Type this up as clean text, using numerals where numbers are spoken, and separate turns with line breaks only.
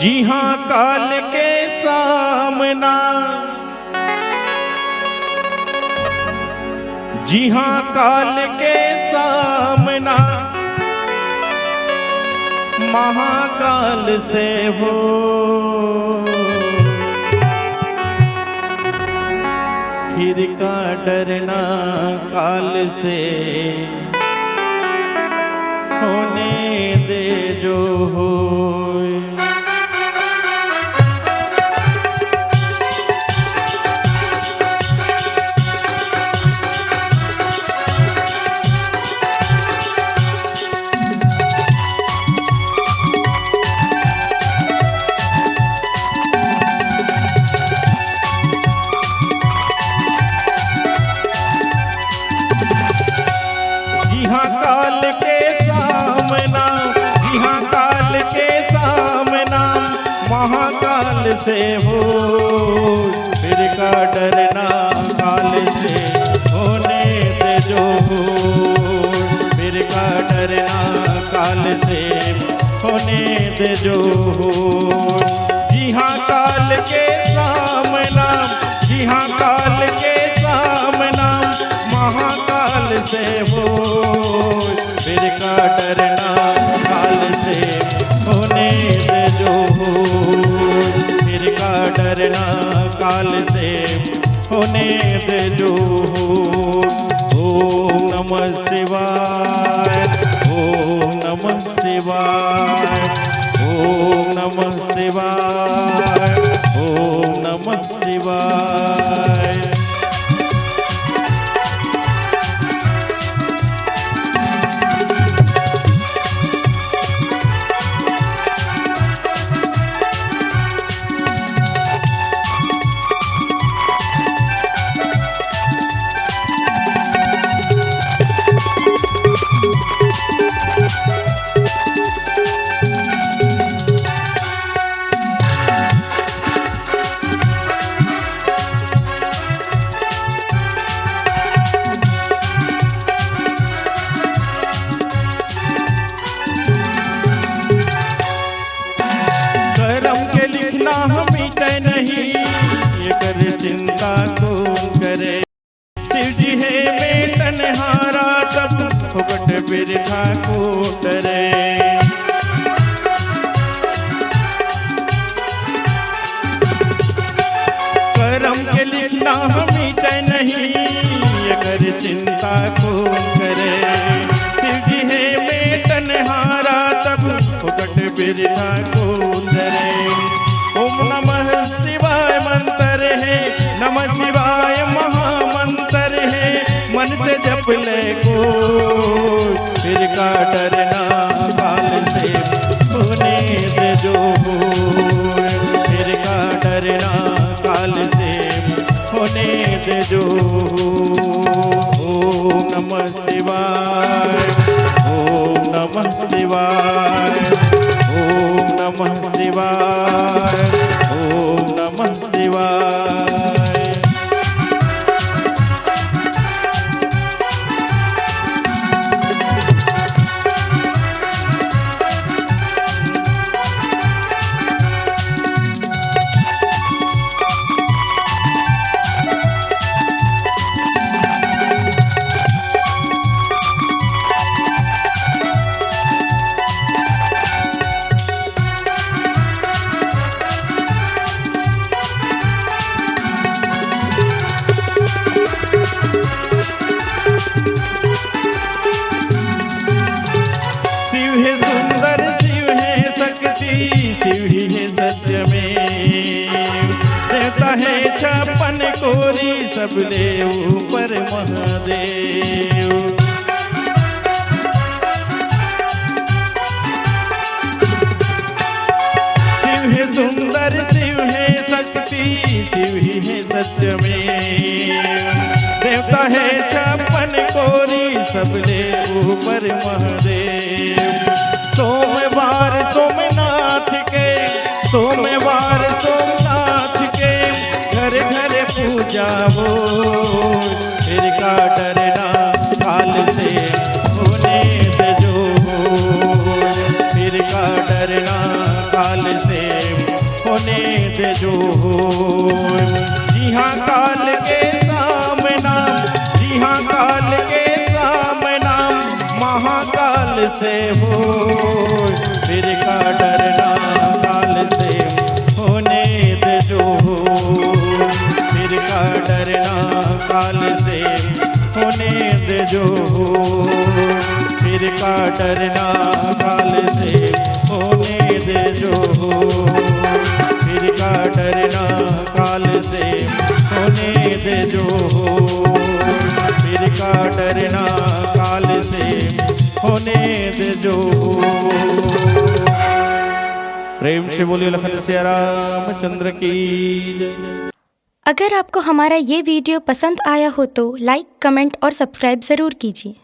जी हाँ काल के सामना, जी हाँ काल के सामना महाकाल से हो। फिर का डरना काल से होने दे जो हो। महाकाल से हो, फिर का डरना काल से होने दे जो हो। फिर का डरना काल से होने दे जो हो। जी हाँ काल के सामना, जी हाँ काल के सामना महाकाल से हो। फिर का डरना काल से होने दे जो हो। फिर का डरना काल से होने दे जो हो। ओम नमः शिवाय, ओम नमः शिवाय, ओम नमः शिवाय, ओम नमः शिवाय। नहीं ये कर चिंता कौन करे। शिव जी है बेटनहारा तब फुकट बिरखा को डरे। करम के लिखना मिट नहीं ये कर चिंता कौन करे। शिव जी है बेटनहारा तब फुकट बिरखा को डरे। ओम नमः शिवाय मंत्र है, नमः शिवाय महामंत्र है। मन से जप ले को, फिर का डरना काल से होने दे जो हो। फिर का डरना काल से होने दे जो हो। ओम नमः शिवाय, ओम नमः शिवाय, ओम नमः शिवाय, ओम नमः शिवाय। शिव ही है सत्य में रहता है छप्पन कोरी सब देव ऊपर महादेव। शिव है सुंदर, शिव है शक्ति, शिव ही है सत्य में रहता है छप्पन कोरी सब देव ऊपर महादेव। सोमवार सोमनाथ के, सोमवार सोमनाथ के घर घर पूजा हो। फिर का डरना काल से होने दे जो हो। फिर का डरना काल से महाकाल से हो, फिर का डरना काल से होने दे जो हो, फिर का डरना काल से होने दे जो हो, फिर का डरना काल से होने दे जो हो, फिर का डरना काल से होने दे जो हो, फिर का डरना काल से होने दे जो हो। प्रेम से बोलिए लखन सिया रामचंद्र की जय।
अगर आपको हमारा ये वीडियो पसंद आया हो तो लाइक, कमेंट और सब्सक्राइब ज़रूर कीजिए।